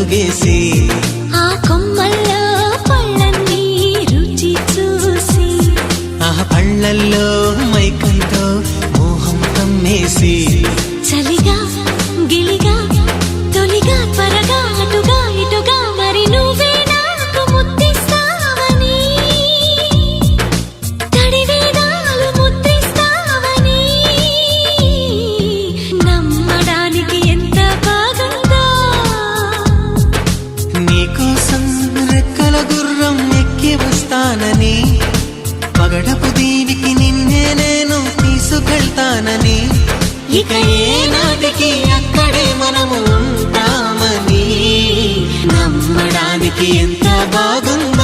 అడుగేసి ఆ కొమ్మల్లో పళ్ళన్నీ రుచి చూసి ఆ పళ్ళల్లో మైకంతో మోహం కమ్మేసి చలిగా గిలిగా తొలిగా త్వరగా అటుగా ఇటుగా మరి నువ్వే నాకు ముద్దిస్తావని తడివేదాలు ముద్రిస్తావని నమ్మడానికి ఎంత బాగుందో నీకోసం రెక్కల గుర్రం ఎక్కి వస్తానని పగడపు దీవికి నిన్నే నేను తీసుకెళ్తానని ఇక ఏనాటికి అక్కడే మనము ఉంటామని నమ్మడానికి ఎంత